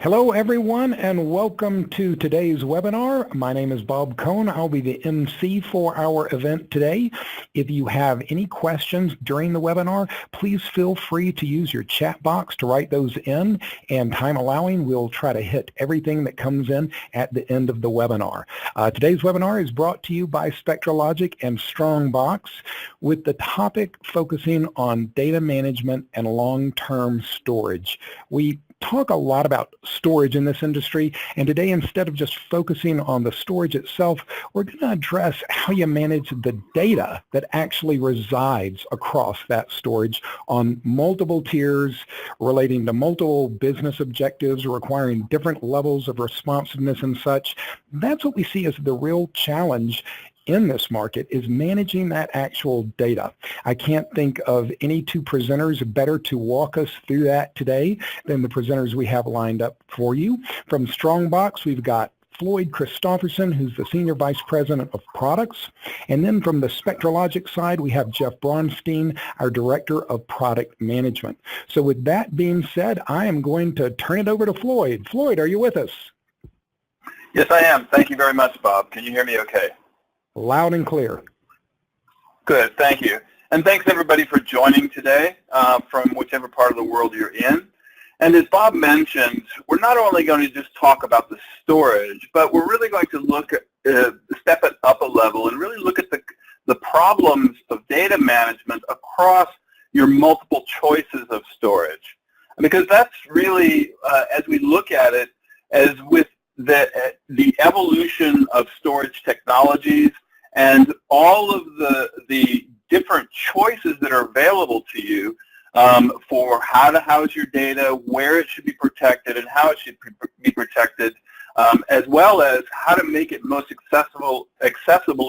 Hello everyone and welcome to today's webinar. My name is Bob Cohn. I'll be the MC for our event today. If you have any questions during the webinar, please feel free to use your chat box to write those in, and time allowing, we'll try to hit everything that comes in at the end of the webinar. Today's webinar is brought to you by Spectra and StrongBox, with the topic focusing on data management and long-term storage. We talk a lot about storage in this industry, and today, instead of just focusing on the storage itself, we're going to address how you manage the data that actually resides across that storage on multiple tiers, relating to multiple business objectives, requiring different levels of responsiveness and such. That's what we see as the real challenge in this market, is managing that actual data. I can't think of any two presenters better to walk us through that today than the presenters we have lined up for you. From StrongBox, we've got Floyd Christopherson, who's the Senior Vice President of Products. And then from the Spectra side, we have Jeff Bronstein, our Director of Product Management. So with that being said, I am going to turn it over to Floyd. Floyd, are you with us? Yes, I am. Thank you very much, Bob. Can you hear me okay? Loud and clear. Good, thank you. And thanks everybody for joining today from whichever part of the world you're in. And as Bob mentioned, we're not only going to just talk about the storage, but we're really going to look at, step it up a level and really look at the problems of data management across your multiple choices of storage. Because that's really, as we look at it, as with the evolution of storage technologies and all of the different choices that are available to you for how to house your data, where it should be protected and how it should be protected, as well as how to make it most accessible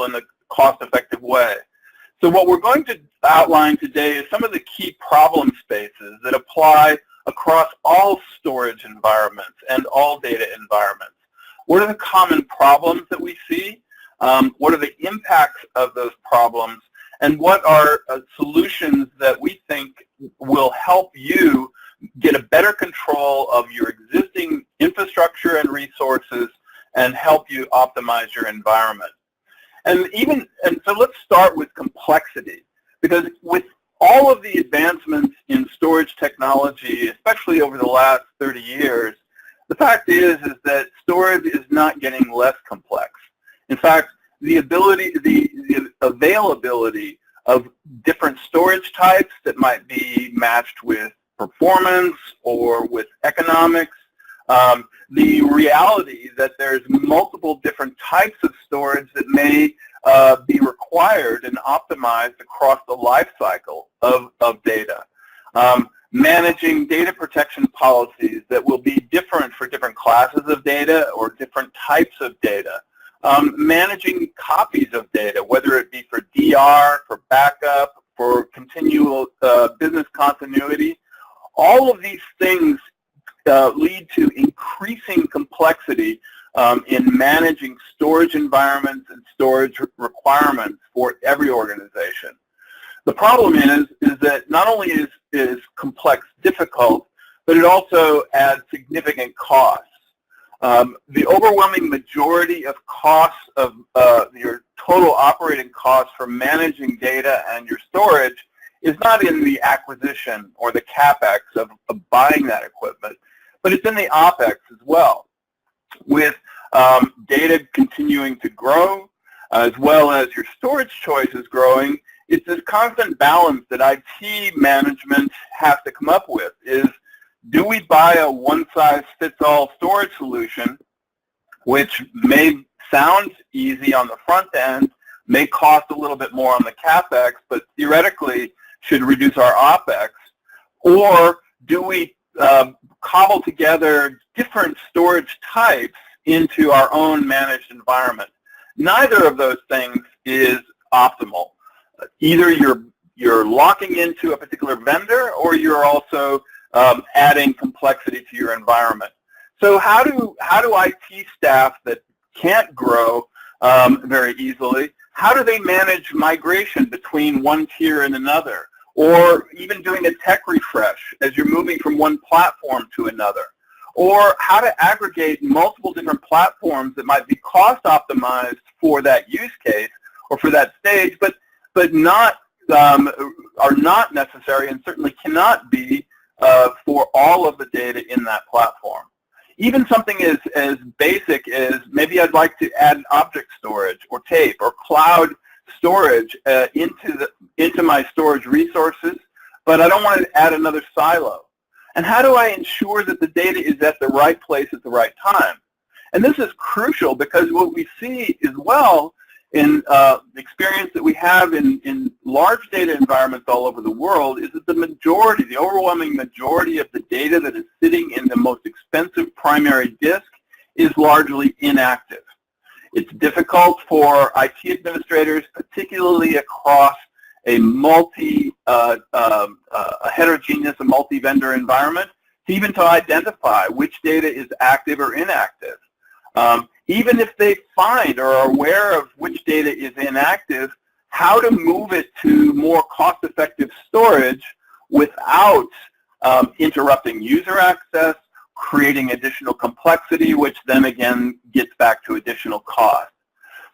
in a cost-effective way. So what we're going to outline today is some of the key problem spaces that apply across all storage environments and all data environments. What are the common problems that we see? What are the impacts of those problems? And what are solutions that we think will help you get a better control of your existing infrastructure and resources and help you optimize your environment? And so let's start with complexity, because with all of the advancements in storage technology, especially over the last 30 years, the fact is that storage is not getting less complex. In fact, the availability of different storage types that might be matched with performance or with economics, the reality that there's multiple different types of storage that may be required and optimized across the life cycle of data. Managing data protection policies that will be different for different classes of data or different types of data. Managing copies of data, whether it be for DR, for backup, for continual business continuity. All of these things lead to increasing complexity in managing storage environments and storage requirements for every organization. The problem is that not only is complex difficult, but it also adds significant costs. The overwhelming majority of costs of your total operating costs for managing data and your storage is not in the acquisition or the CapEx of buying that equipment, but it's in the OpEx as well. With data continuing to grow, as well as your storage choices growing, it's this constant balance that IT management has to come up with. Is, do we buy a one-size-fits-all storage solution, which may sound easy on the front end, may cost a little bit more on the CapEx, but theoretically should reduce our OpEx? Or do we cobble together different storage types into our own managed environment? Neither of those things is optimal. Either you're locking into a particular vendor, or you're also adding complexity to your environment. So how do IT staff that can't grow very easily, how do they manage migration between one tier and another, or even doing a tech refresh as you're moving from one platform to another? or how to aggregate multiple different platforms that might be cost optimized for that use case or for that stage, but not are not necessary and certainly cannot be for all of the data in that platform. Even something as basic as maybe I'd like to add an object storage or tape or cloud storage into my storage resources, but I don't want to add another silo. And how do I ensure that the data is at the right place at the right time? And this is crucial because what we see as well in the experience that we have in large data environments all over the world is that the overwhelming majority of the data that is sitting in the most expensive primary disk is largely inactive. It's difficult for IT administrators, particularly across a heterogeneous, a multi-vendor environment, even to identify which data is active or inactive. Even if they find or are aware of which data is inactive, how to move it to more cost-effective storage without interrupting user access, creating additional complexity, which then again gets back to additional cost.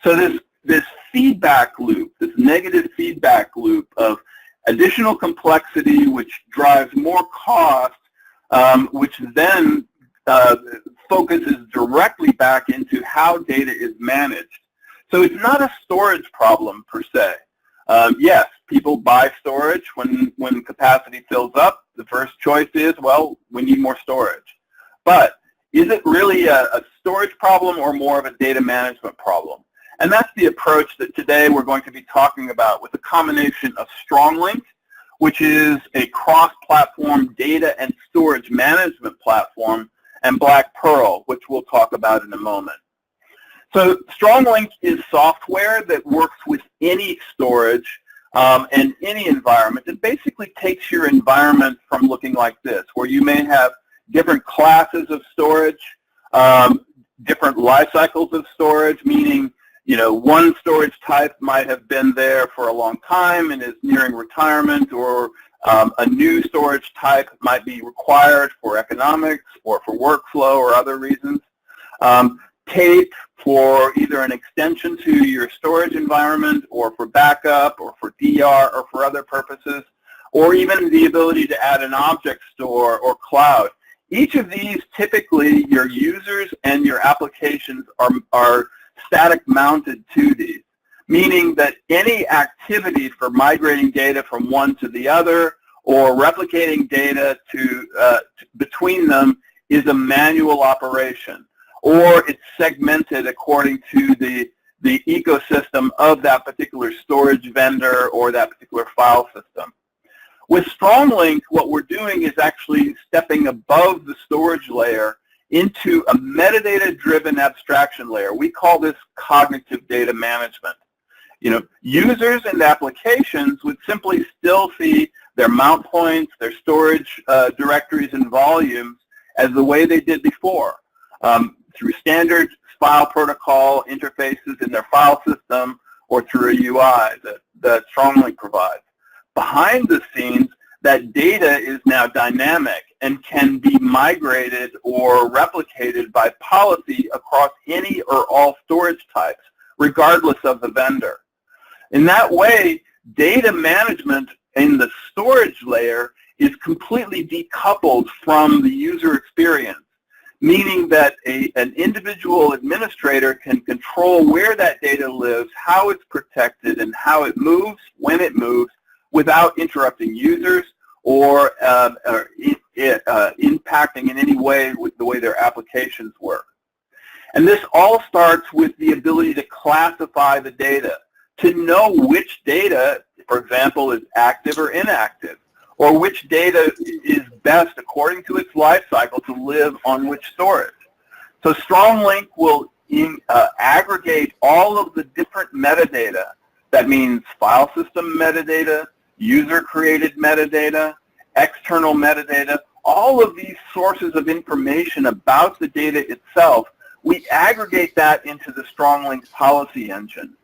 So this feedback loop, this negative feedback loop of additional complexity, which drives more cost, which then focuses directly back into how data is managed. So it's not a storage problem per se. Yes, people buy storage when capacity fills up. The first choice is, well, we need more storage. But is it really a storage problem or more of a data management problem? And that's the approach that today we're going to be talking about with a combination of StrongLink, which is a cross-platform data and storage management platform, and Black Pearl, which we'll talk about in a moment. So StrongLink is software that works with any storage and any environment. It basically takes your environment from looking like this, where you may have different classes of storage, different life cycles of storage, meaning one storage type might have been there for a long time and is nearing retirement, or a new storage type might be required for economics or for workflow or other reasons. Tape for either an extension to your storage environment or for backup or for DR or for other purposes, or even the ability to add an object store or cloud. Each of these, typically, your users and your applications are static mounted to these, meaning that any activity for migrating data from one to the other or replicating data between them is a manual operation, or it's segmented according to the ecosystem of that particular storage vendor or that particular file system. With StrongLink, what we're doing is actually stepping above the storage layer into a metadata-driven abstraction layer. We call this cognitive data management. Users and applications would simply still see their mount points, their storage directories and volumes as the way they did before, through standard file protocol interfaces in their file system or through a UI that StrongLink provides. Behind the scenes, that data is now dynamic and can be migrated or replicated by policy across any or all storage types, regardless of the vendor. In that way, data management in the storage layer is completely decoupled from the user experience, meaning that an individual administrator can control where that data lives, how it's protected, and how it moves, when it moves, without interrupting users or impacting in any way with the way their applications work. And this all starts with the ability to classify the data, to know which data, for example, is active or inactive, or which data is best according to its life cycle to live on which storage. So StrongLink will aggregate all of the different metadata. That means file system metadata, user-created metadata, external metadata, all of these sources of information about the data itself. We aggregate that into the StrongLink policy engine.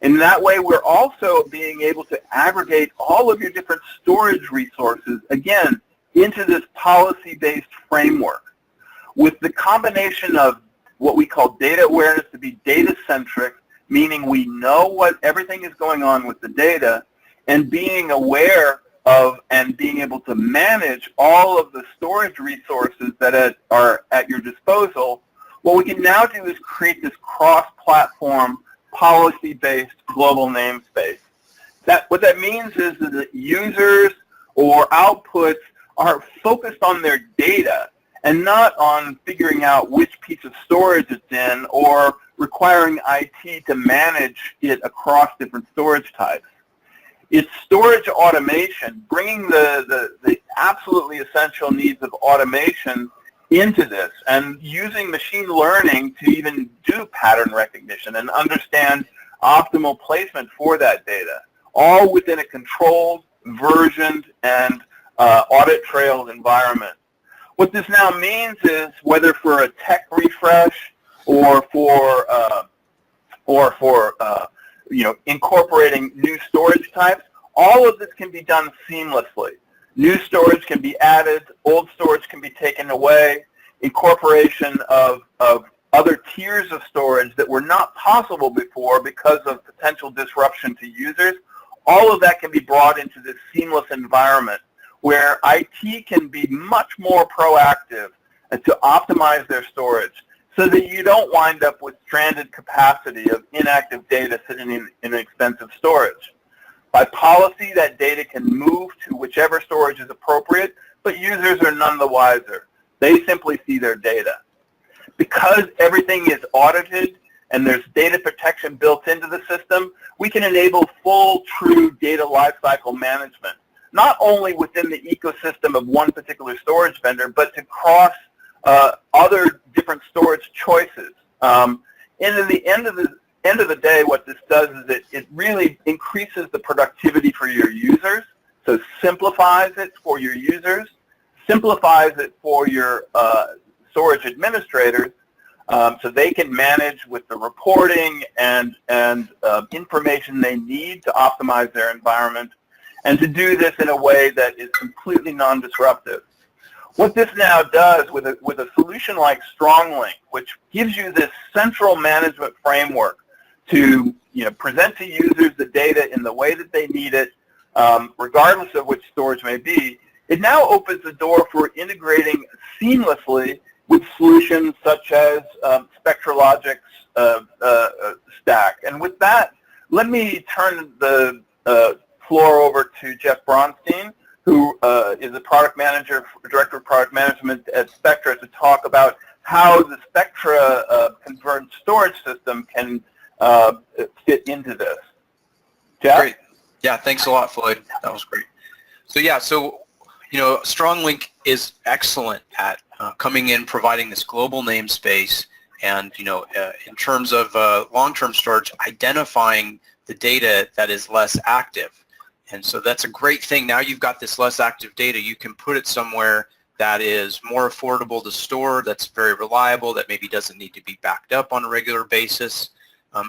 In that way, we're also being able to aggregate all of your different storage resources, again, into this policy-based framework. with the combination of what we call data awareness to be data-centric, meaning we know what everything is going on with the data, and being aware of and being able to manage all of the storage resources that are at your disposal, what we can now do is create this cross-platform, policy-based global namespace. What that means is that users or outputs are focused on their data and not on figuring out which piece of storage it's in or requiring IT to manage it across different storage types. It's storage automation, bringing the absolutely essential needs of automation into this and using machine learning to even do pattern recognition and understand optimal placement for that data, all within a controlled, versioned, and audit-trailed environment. What this now means is whether for a tech refresh or for incorporating new storage types, all of this can be done seamlessly. New storage can be added, old storage can be taken away, incorporation of other tiers of storage that were not possible before because of potential disruption to users. All of that can be brought into this seamless environment where IT can be much more proactive to optimize their storage so that you don't wind up with stranded capacity of inactive data sitting in expensive storage. By policy, that data can move to whichever storage is appropriate, but users are none the wiser. They simply see their data. Because everything is audited and there's data protection built into the system, we can enable full, true data lifecycle management, not only within the ecosystem of one particular storage vendor, but to cross other different storage choices. And at the end of the day, what this does is it really increases the productivity for your users, so simplifies it for your users, simplifies it for your storage administrators, so they can manage with the reporting and information they need to optimize their environment, and to do this in a way that is completely non-disruptive. What this now does with a solution like StrongLink, which gives you this central management framework to present to users the data in the way that they need it, regardless of which storage may be, it now opens the door for integrating seamlessly with solutions such as Spectra stack. And with that, let me turn the floor over to Jeff Bronstein, who is a director of product management at Spectra, to talk about how the Spectra converged storage system can fit into this. Jeff? Great. Yeah, thanks a lot, Floyd. That was great. So yeah, StrongLink is excellent at coming in, providing this global namespace, and in terms of long-term storage, identifying the data that is less active. And so that's a great thing. Now you've got this less active data. You can put it somewhere that is more affordable to store, that's very reliable, that maybe doesn't need to be backed up on a regular basis.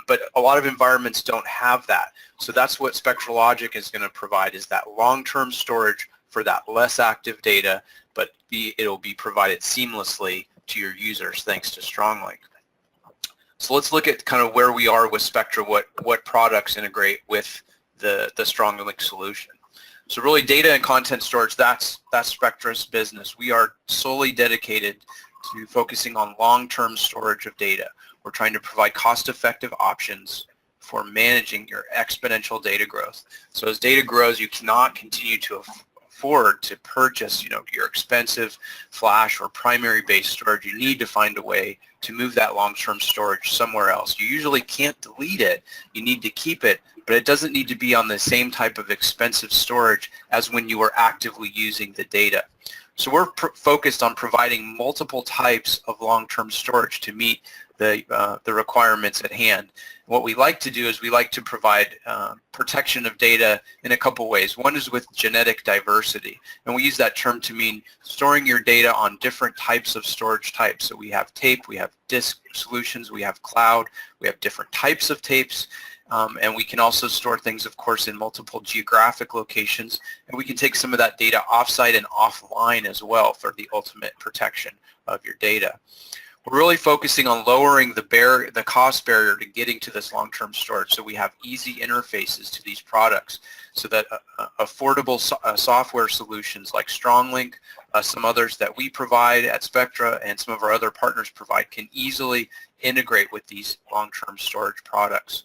But a lot of environments don't have that. So that's what SpectraLogic is going to provide, is that long-term storage for that less active data, but it'll be provided seamlessly to your users thanks to StrongLink. So let's look at kind of where we are with Spectra, what products integrate with the StrongLink solution. So really, data and content storage, that's Spectra's business. We are solely dedicated to focusing on long-term storage of data. We're trying to provide cost-effective options for managing your exponential data growth. So as data grows, you cannot continue to afford to purchase, your expensive flash or primary-based storage. You need to find a way to move that long-term storage somewhere else. You usually can't delete it. You need to keep it, but it doesn't need to be on the same type of expensive storage as when you are actively using the data. So we're focused on providing multiple types of long-term storage to meet the requirements at hand. What we like to do is we like to provide protection of data in a couple ways. One is with genetic diversity, and we use that term to mean storing your data on different types of storage types. So we have tape, we have disk solutions, we have cloud, we have different types of tapes, And we can also store things, of course, in multiple geographic locations, and we can take some of that data offsite and offline as well for the ultimate protection of your data. We're really focusing on lowering the cost barrier to getting to this long-term storage, so we have easy interfaces to these products so that affordable software solutions like StrongLink, some others that we provide at Spectra, and some of our other partners provide can easily integrate with these long-term storage products.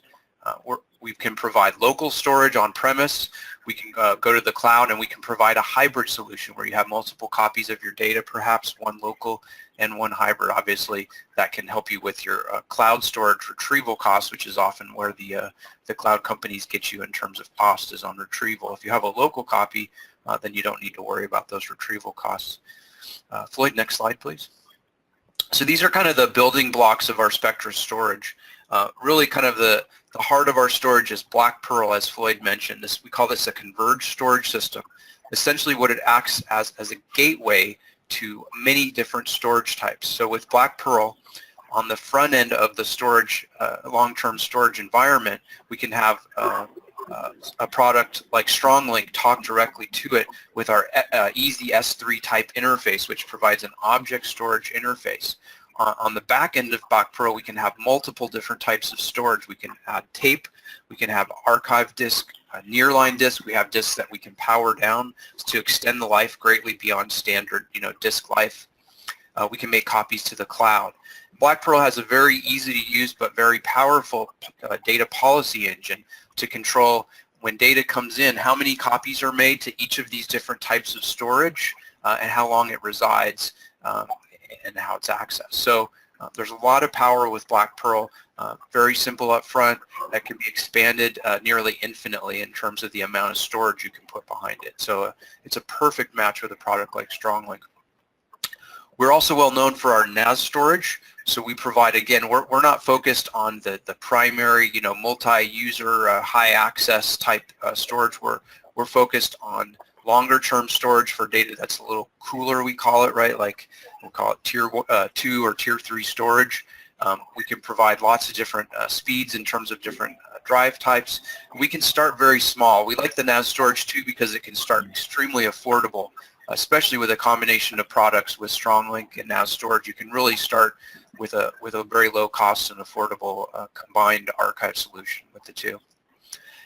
We can provide local storage on premise, we can go to the cloud, and we can provide a hybrid solution where you have multiple copies of your data, perhaps one local and one hybrid. Obviously, that can help you with your cloud storage retrieval costs, which is often where the cloud companies get you in terms of cost is on retrieval. If you have a local copy, then you don't need to worry about those retrieval costs. Floyd, next slide, please. So these are kind of the building blocks of our Spectra storage. Really kind of the heart of our storage is Black Pearl, as Floyd mentioned. We call this a converged storage system. Essentially what it acts as a gateway to many different storage types. So with Black Pearl, on the front end of the storage, long-term storage environment, we can have a product like StrongLink talk directly to it with our easy S3 type interface, which provides an object storage interface. On the back end of Black Pearl, we can have multiple different types of storage. We can add tape, we can have archive disk, nearline disk. We have disks that we can power down to extend the life greatly beyond standard, disk life. We can make copies to the cloud. Black Pearl has a very easy to use but very powerful data policy engine to control when data comes in, how many copies are made to each of these different types of storage and how long it resides. And how it's accessed. So there's a lot of power with Black Pearl, very simple up front, that can be expanded nearly infinitely in terms of the amount of storage you can put behind it. So it's a perfect match with a product like StrongLink. We're also well known for our NAS storage. So we provide, again, we're not focused on the primary, multi-user, high access type storage. We're focused on longer term storage for data that's a little cooler, we call it, right? Like we'll call it tier 2 or tier 3 storage. We can provide lots of different speeds in terms of different drive types. We can start very small. We like the NAS storage too because it can start extremely affordable, especially with a combination of products with StrongLink and NAS storage. You can really start with a very low cost and affordable combined archive solution with the two.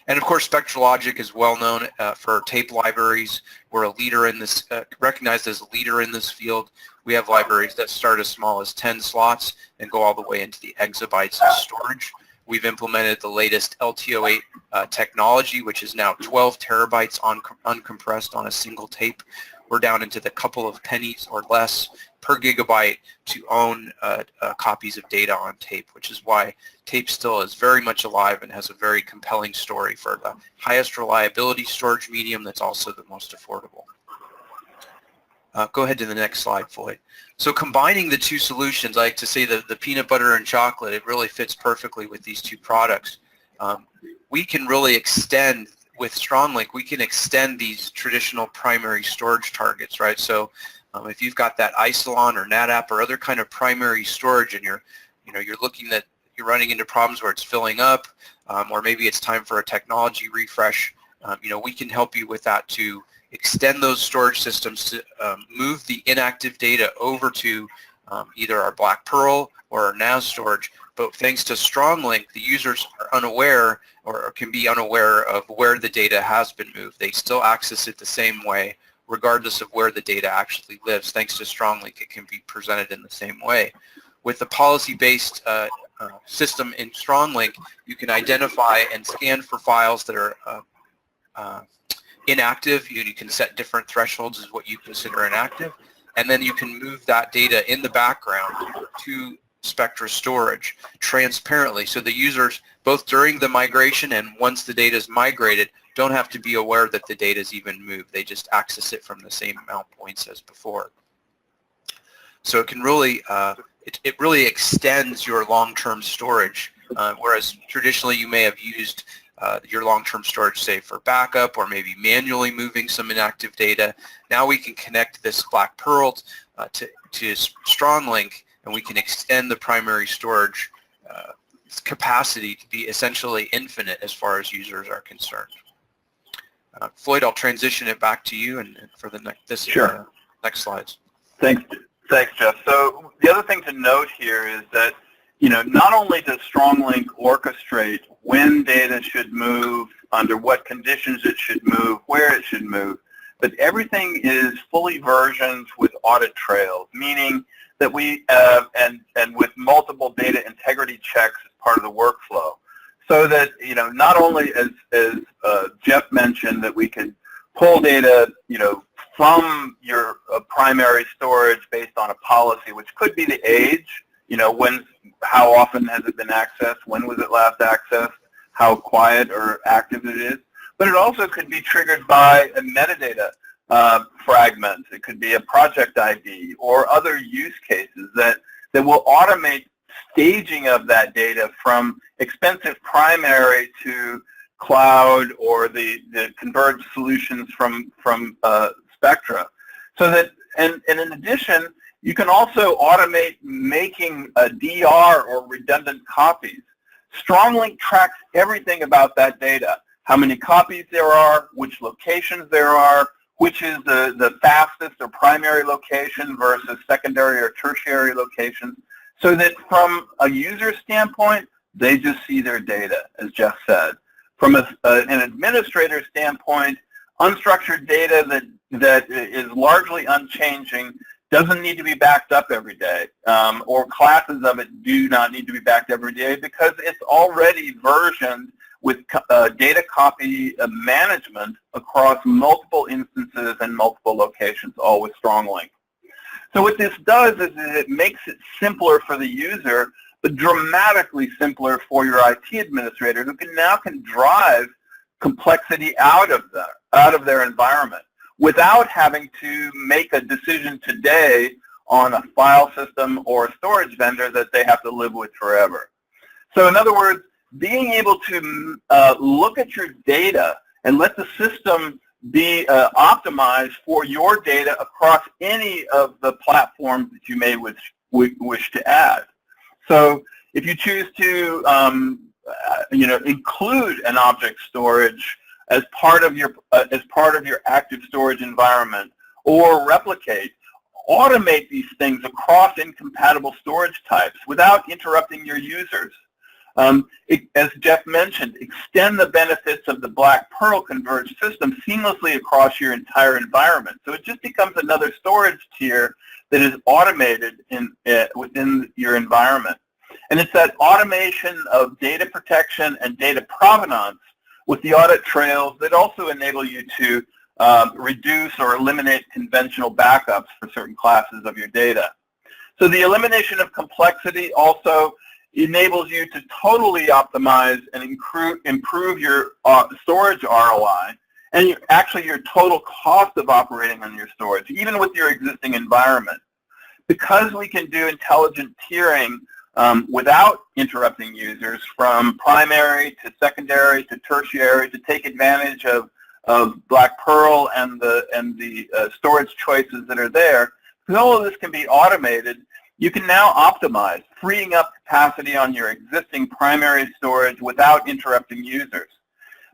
And of course, SpectraLogic is well known for tape libraries. We're a leader in this, recognized as a leader in this field. We have libraries that start as small as 10 slots and go all the way into the exabytes of storage. We've implemented the latest LTO-8 technology, which is now 12 terabytes uncompressed on a single tape. We're down into the couple of pennies or less per gigabyte to own copies of data on tape, which is why tape still is very much alive and has a very compelling story for the highest reliability storage medium that's also the most affordable. Go ahead to the next slide, Floyd. So combining the two solutions, I like to say the peanut butter and chocolate, it really fits perfectly with these two products. We can really extend, with StrongLink, we can extend these traditional primary storage targets, right? So if you've got that Isilon or NetApp or other kind of primary storage and you're looking that you're running into problems where it's filling up, or maybe it's time for a technology refresh, we can help you with that to extend those storage systems to move the inactive data over to either our Black Pearl or our NAS storage. But thanks to StrongLink, the users are unaware or can be unaware of where the data has been moved. They still access it the same way, regardless of where the data actually lives. Thanks to StrongLink, it can be presented in the same way. With the policy-based system in StrongLink, you can identify and scan for files that are inactive. You can set different thresholds as what you consider inactive, and then you can move that data in the background to Spectra storage transparently, so the users, both during the migration and once the data is migrated, don't have to be aware that the data is even moved. They just access it from the same amount points as before. So it can really, it really extends your long-term storage, whereas traditionally you may have used your long-term storage, say, for backup or maybe manually moving some inactive data. Now we can connect this Black Pearl to StrongLink, and we can extend the primary storage capacity to be essentially infinite as far as users are concerned. Floyd, I'll transition it back to you and for the next slides. Thanks, Jeff. So the other thing to note here is that, not only does StrongLink orchestrate when data should move, under what conditions it should move, where it should move, but everything is fully versioned with audit trails, meaning that we, and with multiple data integrity checks as part of the workflow. So that, not only as Jeff mentioned, that we can pull data, from your primary storage based on a policy, which could be the age, how often has it been accessed, when was it last accessed, how quiet or active it is. But it also could be triggered by a metadata fragment. It could be a project ID or other use cases that will automate staging of that data from expensive primary to cloud or the converged solutions from Spectra. So that, and in addition, you can also automate making a DR or redundant copies. StrongLink tracks everything about that data, how many copies there are, which locations there are, which is the fastest or primary location versus secondary or tertiary locations, so that from a user standpoint, they just see their data, as Jeff said. From an administrator standpoint, unstructured data that is largely unchanging doesn't need to be backed up every day, or classes of it do not need to be backed every day because it's already versioned with data copy management across multiple instances and multiple locations, all with StrongLink. So what this does is it makes it simpler for the user, but dramatically simpler for your IT administrator, who can drive complexity out of their environment without having to make a decision today on a file system or a storage vendor that they have to live with forever. So in other words, being able to look at your data and let the system be optimized for your data across any of the platforms that you may wish to add. So if you choose to include an object storage as part of your active storage environment, or replicate, automate these things across incompatible storage types without interrupting your users. As Jeff mentioned, extend the benefits of the Black Pearl converged system seamlessly across your entire environment. So it just becomes another storage tier that is automated within your environment. And it's that automation of data protection and data provenance with the audit trails that also enable you to reduce or eliminate conventional backups for certain classes of your data. So the elimination of complexity also enables you to totally optimize and improve your storage ROI and your total cost of operating on your storage, even with your existing environment. Because we can do intelligent tiering without interrupting users from primary to secondary to tertiary to take advantage of Black Pearl and the storage choices that are there, because all of this can be automated, you can now optimize, freeing up capacity on your existing primary storage without interrupting users.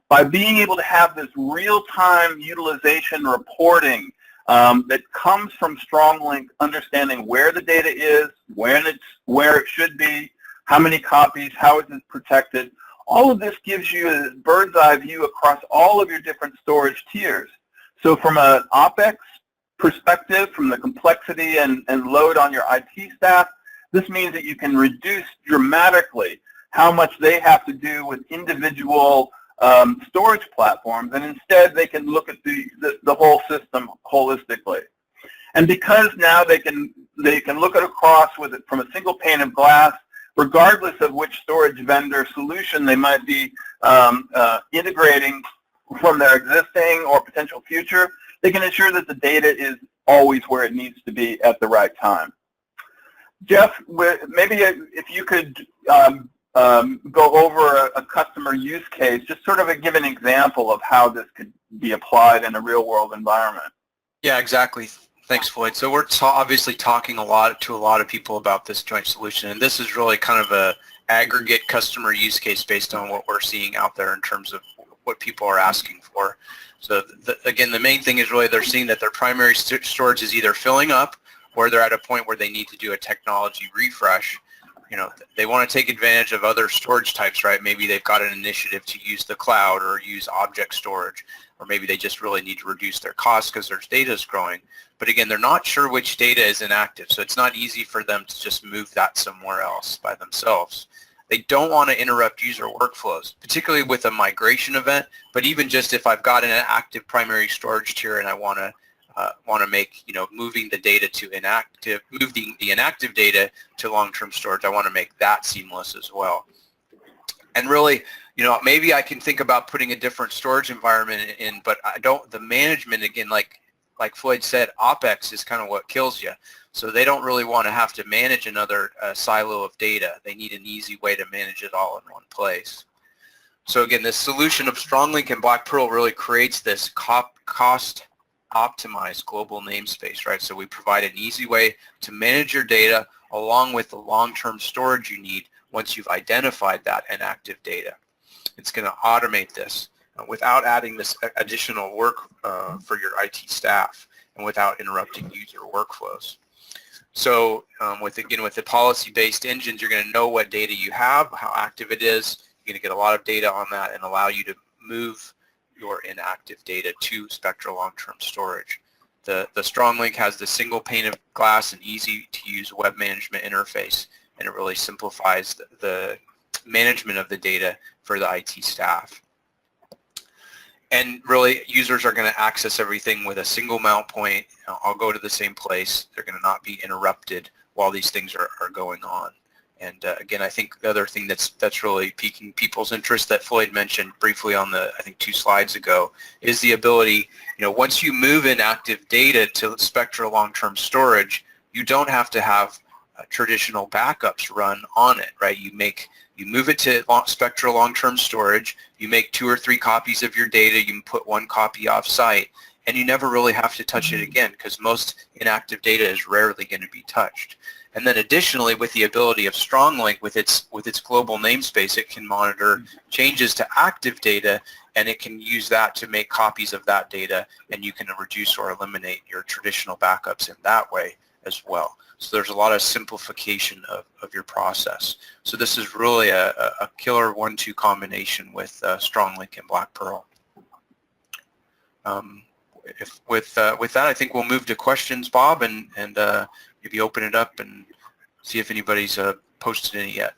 By being able to have this real-time utilization reporting that comes from StrongLink, understanding where the data is, where it should be, how many copies, how is it protected, all of this gives you a bird's eye view across all of your different storage tiers. So from an OpEx perspective, from the complexity and load on your IT staff, this means that you can reduce dramatically how much they have to do with individual storage platforms, and instead they can look at the whole system holistically. And because now they can look at across with it from a single pane of glass, regardless of which storage vendor solution they might be integrating from their existing or potential future, they can ensure that the data is always where it needs to be at the right time. Jeff, maybe if you could go over a customer use case, just sort of give an example of how this could be applied in a real-world environment. Yeah, exactly. Thanks, Floyd. So we're obviously talking to a lot of people about this joint solution, and this is really kind of aggregate customer use case based on what we're seeing out there in terms of what people are asking for. So again, the main thing is really they're seeing that their primary storage is either filling up or they're at a point where they need to do a technology refresh. You know, they want to take advantage of other storage types, right? Maybe they've got an initiative to use the cloud or use object storage, or maybe they just really need to reduce their costs because their data is growing. But again, they're not sure which data is inactive, so it's not easy for them to just move that somewhere else by themselves. They don't want to interrupt user workflows, particularly with a migration event, but even just if I've got an active primary storage tier and I want to make, you know, moving the data to inactive, moving the inactive data to long-term storage, I want to make that seamless as well. And really, you know, maybe I can think about putting a different storage environment in, but I don't, the management, again, like Floyd said, OpEx is kind of what kills you. So they don't really want to have to manage another silo of data. They need an easy way to manage it all in one place. So again, this solution of StrongLink and Black Pearl really creates this cost optimized global namespace, right? So we provide an easy way to manage your data along with the long-term storage you need once you've identified that inactive data. It's going to automate this without adding this additional work for your IT staff and without interrupting user workflows. So with the policy-based engines, you're going to know what data you have, how active it is. You're going to get a lot of data on that and allow you to move your inactive data to Spectra long-term storage. The StrongLink has the single pane of glass and easy-to-use web management interface, and it really simplifies the management of the data for the IT staff. And really, users are going to access everything with a single mount point. I'll go to the same place. They're going to not be interrupted while these things are going on. And again, I think the other thing that's really piquing people's interest that Floyd mentioned briefly on the, I think, 2 slides ago, is the ability, you know, once you move inactive data to Spectra long-term storage, you don't have to have traditional backups run on it, right? You move it to Spectra long-term storage, you make 2 or 3 copies of your data, you can put 1 copy off-site, and you never really have to touch it again because most inactive data is rarely going to be touched. And then additionally, with the ability of StrongLink, with its global namespace, it can monitor changes to active data, and it can use that to make copies of that data, and you can reduce or eliminate your traditional backups in that way as well. So there's a lot of simplification of your process. So this is really a killer 1-2 combination with StrongLink and Black Pearl. With that, I think we'll move to questions, Bob, and maybe open it up and see if anybody's posted any yet.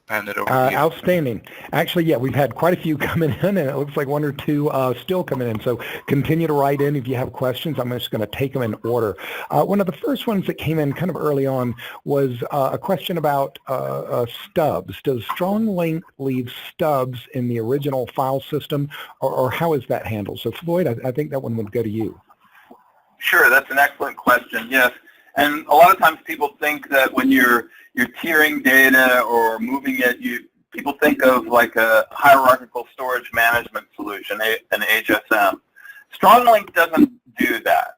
Hand it over to you. Outstanding. Actually, yeah, we've had quite a few coming in, and it looks like 1 or 2 still coming in. So continue to write in if you have questions. I'm just going to take them in order. One of the first ones that came in kind of early on was a question about stubs. Does StrongLink leave stubs in the original file system, or how is that handled? So Floyd, I think that one would go to you. Sure, that's an excellent question. Yes, and a lot of times people think that when you're tiering data or moving it, people think of like a hierarchical storage management solution, an HSM. StrongLink doesn't do that.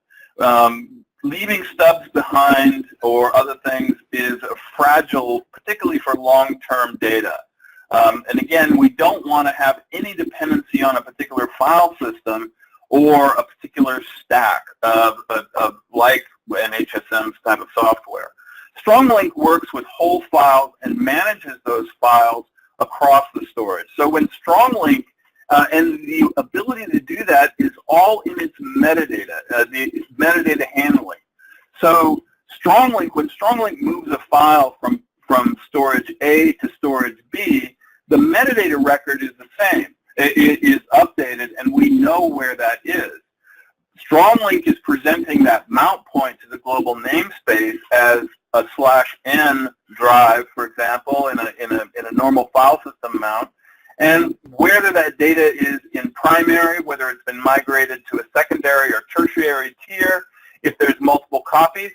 Leaving stubs behind or other things is fragile, particularly for long-term data. And again, we don't want to have any dependency on a particular file system or a particular stack of like an HSM type of software. StrongLink works with whole files and manages those files across the storage. So when StrongLink, and the ability to do that is all in its metadata, the metadata handling. So when StrongLink moves a file from storage A to storage B, the metadata record is the same. It is updated, and we know where that is. StrongLink is presenting that mount point to the global namespace as a /n drive, for example, in a normal file system mount, and whether that data is in primary, whether it's been migrated to a secondary or tertiary tier, if there's multiple copies,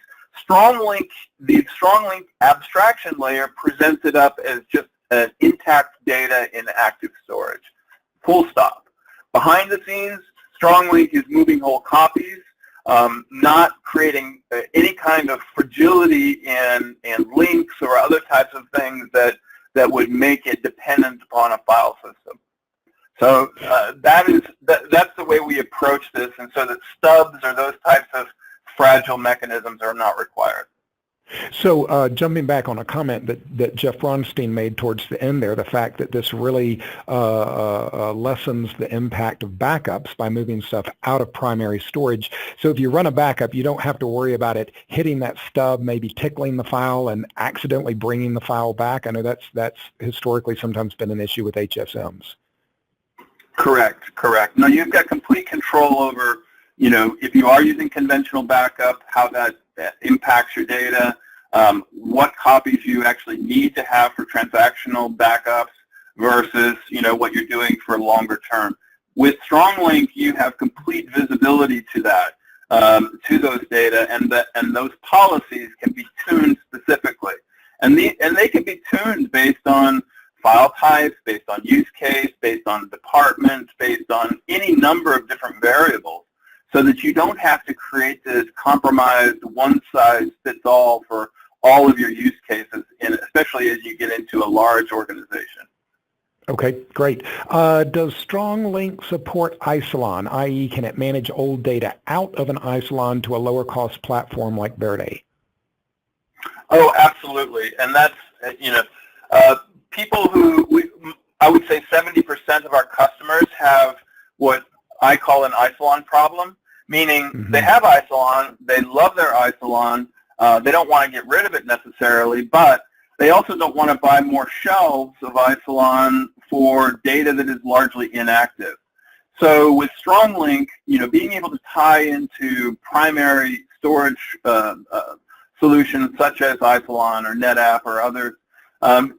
the StrongLink abstraction layer presents it up as just an intact data in active storage. Full stop. Behind the scenes, StrongLink is moving whole copies, not creating any kind of fragility in links or other types of things that that would make it dependent upon a file system. So that's the way we approach this, and so that stubs or those types of fragile mechanisms are not required. So jumping back on a comment that Jeff Ronstein made towards the end there, the fact that this really lessens the impact of backups by moving stuff out of primary storage. So if you run a backup, you don't have to worry about it hitting that stub, maybe tickling the file and accidentally bringing the file back. I know that's historically sometimes been an issue with HSMs. Correct. No, you've got complete control over, if you are using conventional backup, how that impacts your data, what copies you actually need to have for transactional backups versus, what you're doing for longer term. With StrongLink, you have complete visibility to that, to those data, and those policies can be tuned specifically. And they can be tuned based on file types, based on use case, based on departments, based on any number of different variables, so that you don't have to create this compromised one-size-fits-all for all of your use cases, especially as you get into a large organization. Okay, great. Does StrongLink support Isilon, i.e. can it manage old data out of an Isilon to a lower cost platform like Verde? Oh, absolutely. And that's, people I would say 70% of our customers have what I call an Isilon problem, meaning they have Isilon, they love their Isilon, they don't want to get rid of it necessarily, but they also don't want to buy more shelves of Isilon for data that is largely inactive. So with StrongLink, being able to tie into primary storage solutions such as Isilon or NetApp or others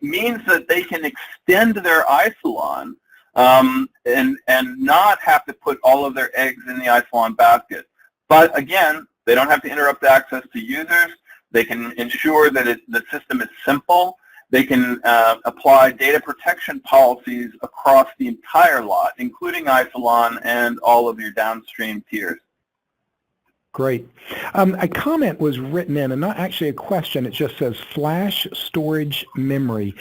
means that they can extend their Isilon and not have to put all of their eggs in the Isilon basket. But again, they don't have to interrupt access to users. They can ensure that the system is simple. They can apply data protection policies across the entire lot, including Isilon and all of your downstream tiers. Great. A comment was written in, and not actually a question, it just says flash storage memory.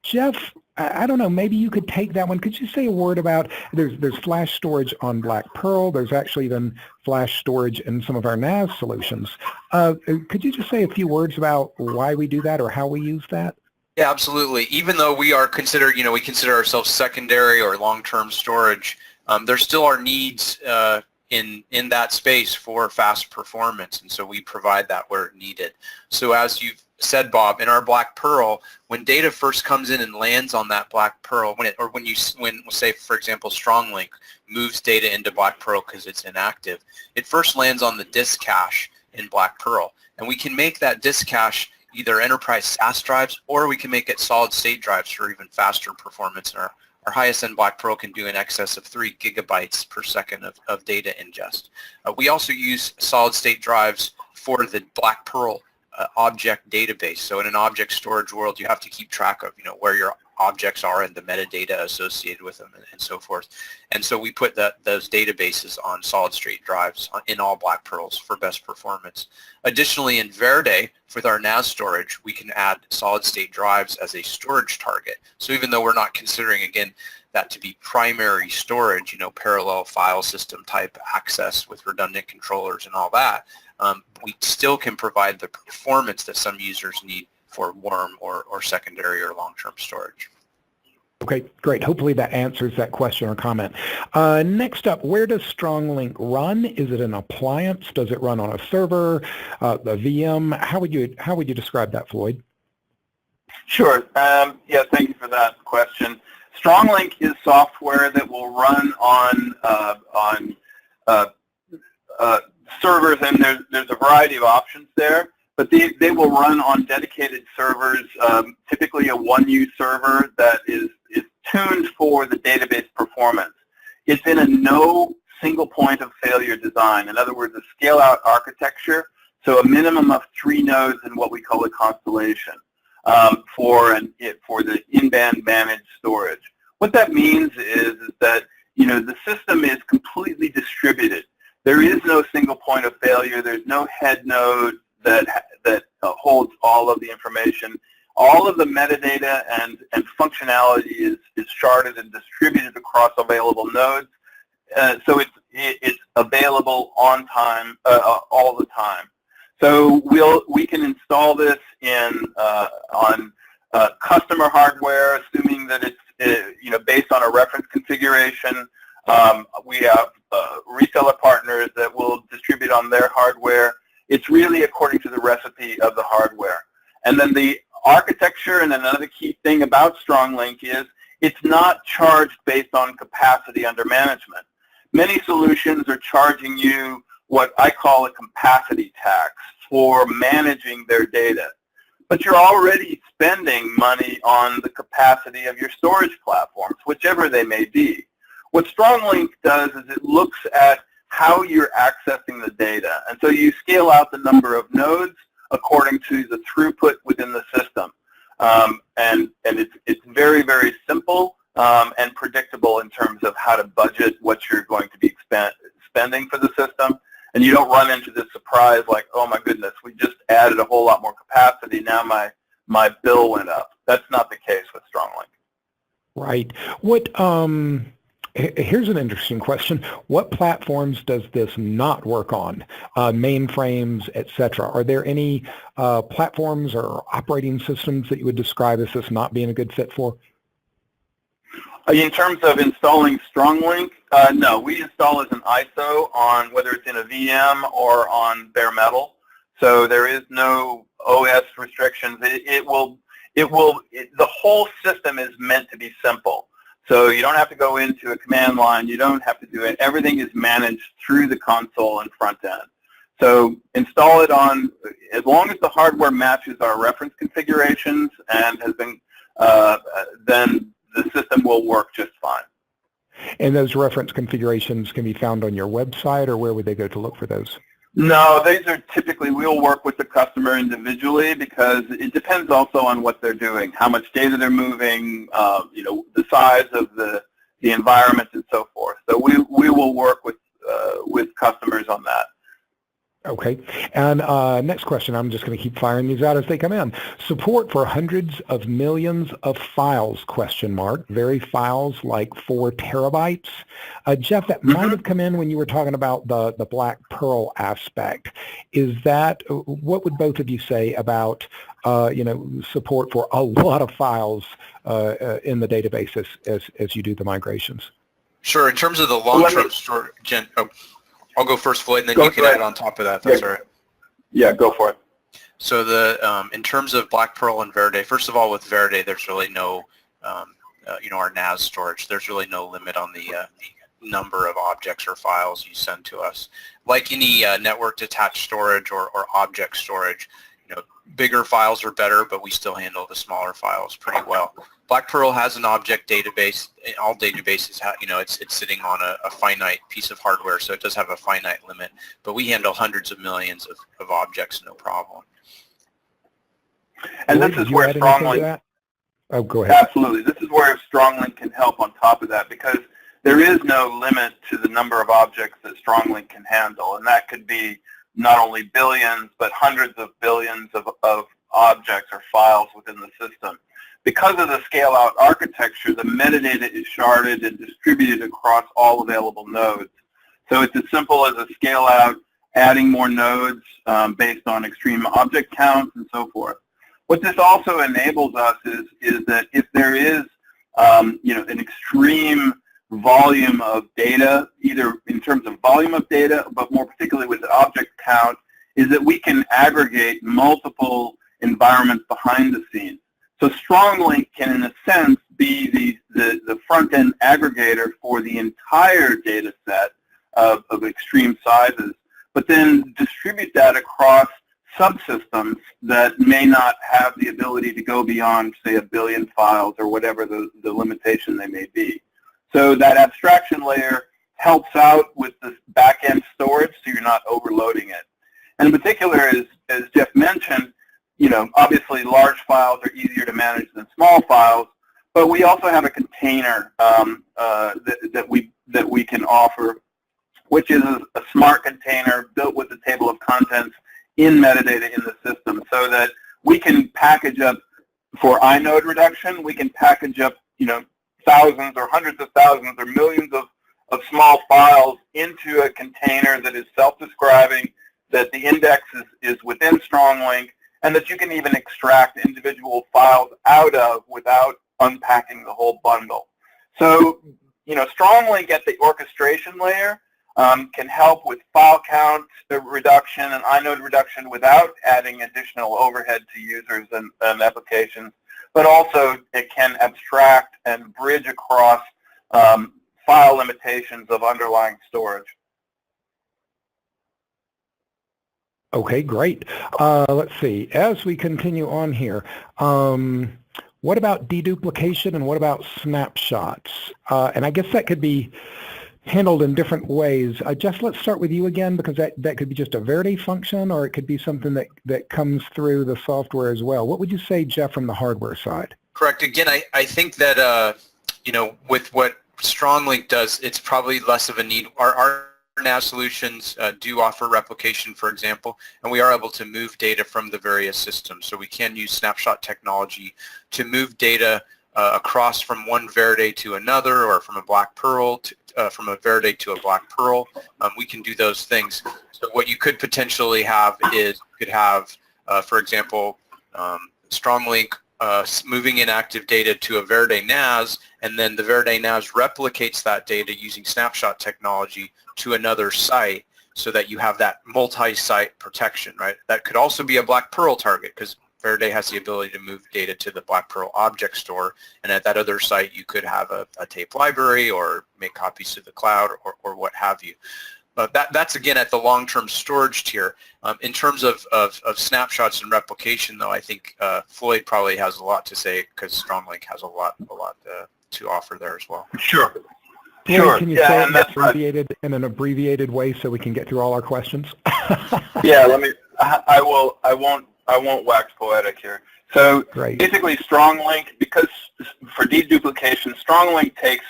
Jeff, I don't know, maybe you could take that one. Could you say a word about, there's flash storage on Black Pearl, there's actually even flash storage in some of our NAS solutions. Could you just say a few words about why we do that or how we use that? Yeah, absolutely. Even though we are considered, we consider ourselves secondary or long-term storage, there still are needs in that space for fast performance, and so we provide that where needed. So as you've said, Bob, in our Black Pearl, when data first comes in and lands on that Black Pearl, when say, for example, StrongLink moves data into Black Pearl because it's inactive, it first lands on the disk cache in Black Pearl, and we can make that disk cache either enterprise SAS drives, or we can make it solid state drives for even faster performance. And our highest end Black Pearl can do in excess of 3 gigabytes per second of data ingest. We also use solid state drives for the Black Pearl object database. So in an object storage world, you have to keep track of where your objects are and the metadata associated with them and so forth. And so we put those databases on solid state drives in all Black Pearls for best performance. Additionally, in Verde, with our NAS storage, we can add solid state drives as a storage target. So even though we're not considering, again, that to be primary storage, parallel file system type access with redundant controllers and all that, we still can provide the performance that some users need for warm or secondary or long-term storage. Okay, great. Hopefully that answers that question or comment. Next up, where does StrongLink run? Is it an appliance? Does it run on a server, a VM? How would you describe that, Floyd? Sure. Yeah, thank you for that question. StrongLink is software that will run on servers, and there's a variety of options there. But they will run on dedicated servers, typically a 1U server that is tuned for the database performance. It's in a no single point of failure design. In other words, a scale-out architecture, so a minimum of 3 nodes in what we call a constellation for the in-band managed storage. What that means is that the system is completely distributed. There is no single point of failure. There's no head node that holds all of the information. all of the metadata and functionality is sharded and distributed across available nodes. So it's available on time, all the time. So we can install this on customer hardware, assuming that it's based on a reference configuration. We have reseller partners that will distribute on their hardware. It's really according to the recipe of the hardware. And then the architecture, and another key thing about StrongLink is it's not charged based on capacity under management. Many solutions are charging you what I call a capacity tax for managing their data. But you're already spending money on the capacity of your storage platforms, whichever they may be. What StrongLink does is it looks at how you're accessing the data. And so you scale out the number of nodes according to the throughput within the system. And it's very, very simple and predictable in terms of how to budget what you're going to be spending for the system. And you don't run into this surprise like, oh my goodness, we just added a whole lot more capacity, now my bill went up. That's not the case with StrongLink. Right. Here's an interesting question. What platforms does this not work on? Mainframes, etc. Are there any platforms or operating systems that you would describe as this not being a good fit for? In terms of installing StrongLink, no. We install as an ISO on whether it's in a VM or on bare metal. So there is no OS restrictions. The whole system is meant to be simple. So you don't have to go into a command line. You don't have to do it. Everything is managed through the console and front end. So install it on, as long as the hardware matches our reference configurations and has been, then the system will work just fine. And those reference configurations can be found on your website, or where would they go to look for those? No, these are typically, we'll work with the customer individually because it depends also on what they're doing, how much data they're moving, the size of the environment and so forth. So we will work with customers on that. Okay. And next question, I'm just going to keep firing these out as they come in. Support for hundreds of millions of files, question mark. Very files like 4 terabytes. Jeff, that might have come in when you were talking about the Black Pearl aspect. Is that, what would both of you say about, support for a lot of files in the database as you do the migrations? Sure. In terms of the long-term storage, I'll go first, Floyd, and then you can add on top of that. That's all right. Yeah, go for it. So in terms of Black Pearl and Verde, first of all, with Verde, there's really no, our NAS storage. There's really no limit on the number of objects or files you send to us. Like any network attached storage or object storage, bigger files are better, but we still handle the smaller files pretty well. Black Pearl has an object database. All databases have, it's sitting on a finite piece of hardware, so it does have a finite limit. But we handle hundreds of millions of objects, no problem. And this is where StrongLink. Oh, go ahead. Absolutely, this is where StrongLink can help on top of that, because there is no limit to the number of objects that StrongLink can handle, and that could be not only billions, but hundreds of billions of objects or files within the system. Because of the scale-out architecture, the metadata is sharded and distributed across all available nodes. So it's as simple as a scale-out, adding more nodes based on extreme object counts and so forth. What this also enables us is that if there is an extreme volume of data, either in terms of volume of data, but more particularly with the object count, is that we can aggregate multiple environments behind the scenes. So StrongLink can, in a sense, be the front-end aggregator for the entire data set of extreme sizes, but then distribute that across subsystems that may not have the ability to go beyond, say, 1 billion files or whatever the limitation they may be. So that abstraction layer helps out with the back-end storage so you're not overloading it. And in particular, as Jeff mentioned, obviously large files are easier to manage than small files, but we also have a container that we can offer, which is a smart container built with the table of contents in metadata in the system, so that we can package up for inode reduction, we can package up, thousands or hundreds of thousands or millions of small files into a container that is self-describing, that the index is within StrongLink, and that you can even extract individual files out of without unpacking the whole bundle. So, StrongLink at the orchestration layer can help with file count reduction and inode reduction without adding additional overhead to users and applications, but also it can abstract and bridge across file limitations of underlying storage. Okay, great. Let's see. As we continue on here, what about deduplication and what about snapshots? And I guess that could be handled in different ways. Jeff, let's start with you again, because that could be just a Verde function, or it could be something that comes through the software as well. What would you say, Jeff, from the hardware side? Correct. Again, I think that, with what StrongLink does, it's probably less of a need. Our NAS solutions do offer replication, for example, and we are able to move data from the various systems. So we can use snapshot technology to move data across from one Verde to another, or from a black Pearl from a Verde to a black Pearl. We can do those things. So what you could potentially have is you could have, for example, StrongLink moving inactive data to a Verde NAS, and then the Verde NAS replicates that data using snapshot technology to another site, so that you have that multi-site protection, right? That could also be a black Pearl target, because Verde has the ability to move data to the black Pearl object store, and at that other site you could have a tape library or make copies to the cloud, or what have you. But that's again at the long-term storage tier. In terms of snapshots and replication, though, I think Floyd probably has a lot to say, because StrongLink has a lot to offer there as well. Sure. Floyd, can you say it in an abbreviated way so we can get through all our questions? Yeah, I won't wax poetic here. So basically, StrongLink, because for deduplication, StrongLink takes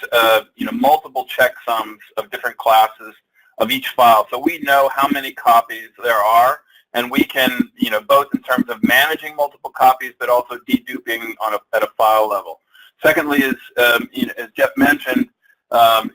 multiple checksums of different classes of each file, so we know how many copies there are, and we can, both in terms of managing multiple copies, but also deduping at a file level. Secondly, is as Jeff mentioned, at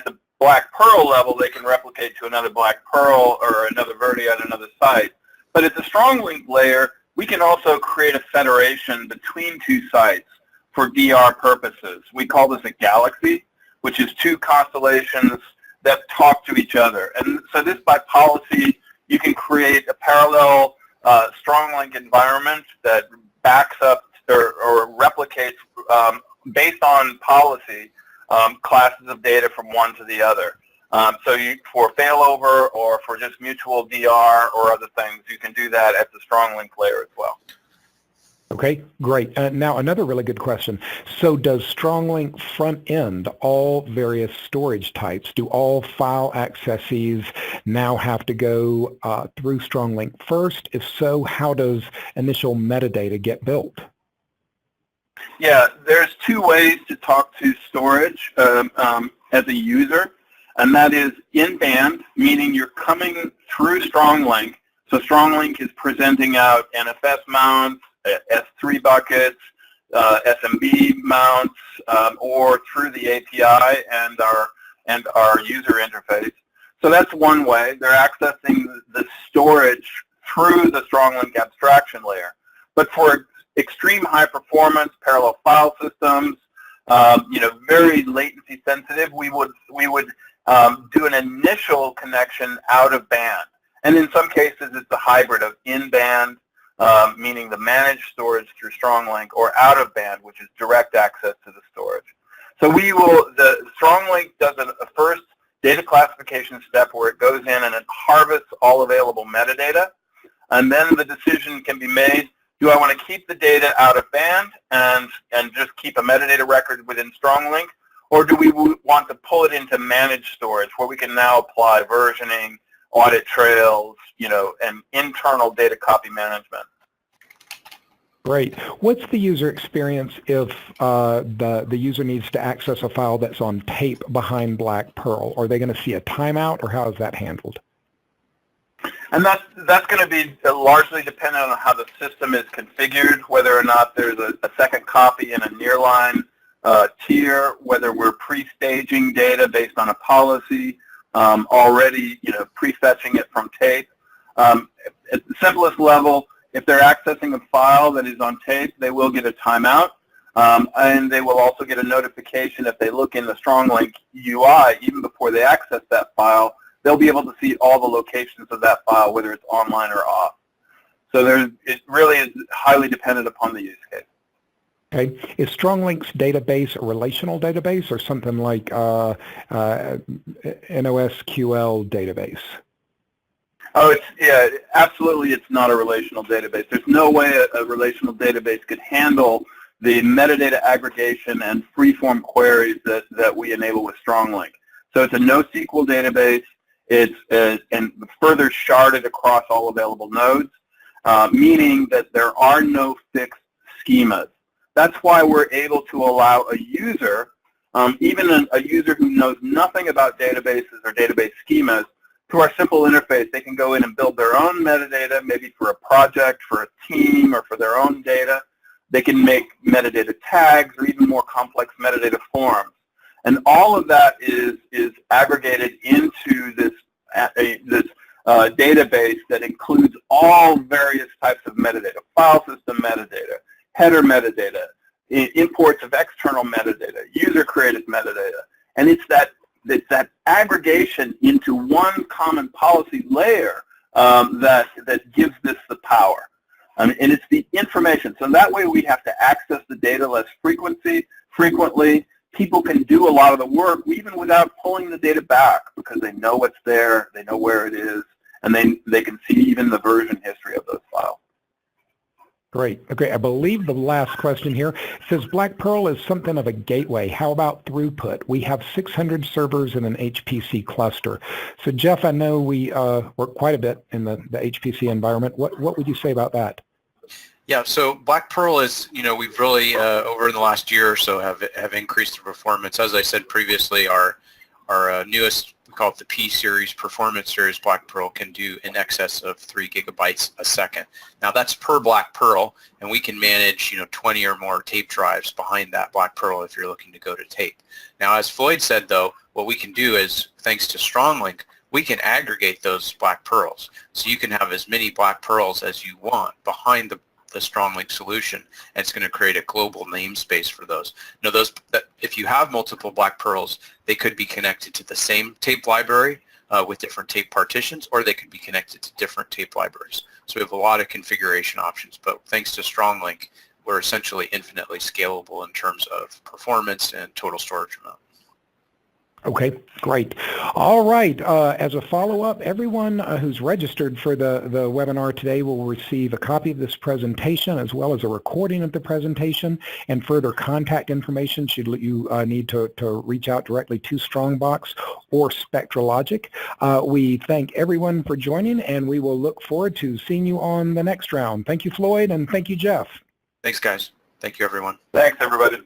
the black Pearl level, they can replicate to another black Pearl or another Verde at another site. But at the StrongLink layer, we can also create a federation between two sites for DR purposes. We call this a galaxy, which is two constellations that talk to each other. And so this, by policy, you can create a parallel StrongLink environment that backs up or replicates, based on policy, classes of data from one to the other. So for failover or for just mutual DR or other things, you can do that at the StrongLink layer as well. Okay, great. Now another really good question. So does StrongLink front end all various storage types? Do all file accesses now have to go through StrongLink first? If so, how does initial metadata get built? Yeah, there's two ways to talk to storage as a user, and that is in-band, meaning you're coming through StrongLink. So StrongLink is presenting out NFS mounts, S3 buckets, SMB mounts, or through the API and our user interface. So that's one way. They're accessing the storage through the StrongLink abstraction layer. But for extreme high performance parallel file systems, very latency sensitive, we would do an initial connection out of band. And in some cases, it's a hybrid of in-band, meaning the managed storage through StrongLink, or out of band, which is direct access to the storage. So the StrongLink does a first data classification step where it goes in and it harvests all available metadata, and then the decision can be made: do I want to keep the data out of band and just keep a metadata record within StrongLink, or do we want to pull it into managed storage where we can now apply versioning, audit trails, and internal data copy management? Great. What's the user experience if the user needs to access a file that's on tape behind black Pearl? Are they going to see a timeout, or how is that handled? And that's going to be largely dependent on how the system is configured, whether or not there's a second copy in a nearline tier, whether we're pre-staging data based on a policy, already prefetching it from tape. At the simplest level, if they're accessing a file that is on tape, they will get a timeout, and they will also get a notification if they look in the StrongLink UI even before they access that file. They'll be able to see all the locations of that file, whether it's online or off. So it really is highly dependent upon the use case. Okay. Is StrongLink's database a relational database or something like NoSQL database? Oh, absolutely it's not a relational database. There's no way a relational database could handle the metadata aggregation and free-form queries that we enable with StrongLink. So it's a NoSQL database. It's and further sharded across all available nodes, meaning that there are no fixed schemas. That's why we're able to allow a user, even a user who knows nothing about databases or database schemas, through our simple interface, they can go in and build their own metadata, maybe for a project, for a team, or for their own data. They can make metadata tags or even more complex metadata forms. And all of that is aggregated into this database that includes all various types of metadata: file system metadata, header metadata, imports of external metadata, user-created metadata. And it's that aggregation into one common policy layer that gives this the power. And it's the information. So that way we have to access the data less frequently. People can do a lot of the work even without pulling the data back because they know what's there, they know where it is, and they can see even the version history of those files. Great. Okay, I believe the last question here says Black Pearl is something of a gateway. How about throughput? We have 600 servers in an HPC cluster. So Jeff, I know we work quite a bit in the HPC environment. What would you say about that? Yeah, so Black Pearl is, we've really, over the last year or so, have increased the performance. As I said previously, our newest, we call it the P series, performance series, Black Pearl can do in excess of 3 gigabytes a second. Now that's per Black Pearl, and we can manage, 20 or more tape drives behind that Black Pearl if you're looking to go to tape. Now, as Floyd said, though, what we can do is, thanks to StrongLink, we can aggregate those Black Pearls. So you can have as many Black Pearls as you want behind the StrongLink solution, and it's going to create a global namespace for those. Now, if you have multiple Black Pearls, they could be connected to the same tape library with different tape partitions, or they could be connected to different tape libraries. So we have a lot of configuration options, but thanks to StrongLink, we're essentially infinitely scalable in terms of performance and total storage amount. Okay, great. All right, as a follow-up, everyone who's registered for the webinar today will receive a copy of this presentation as well as a recording of the presentation and further contact information should you need to reach out directly to Strongbox or Spectra Logic. We thank everyone for joining, and we will look forward to seeing you on the next round. Thank you, Floyd, and thank you, Jeff. Thanks, guys. Thank you, everyone. Thanks, everybody.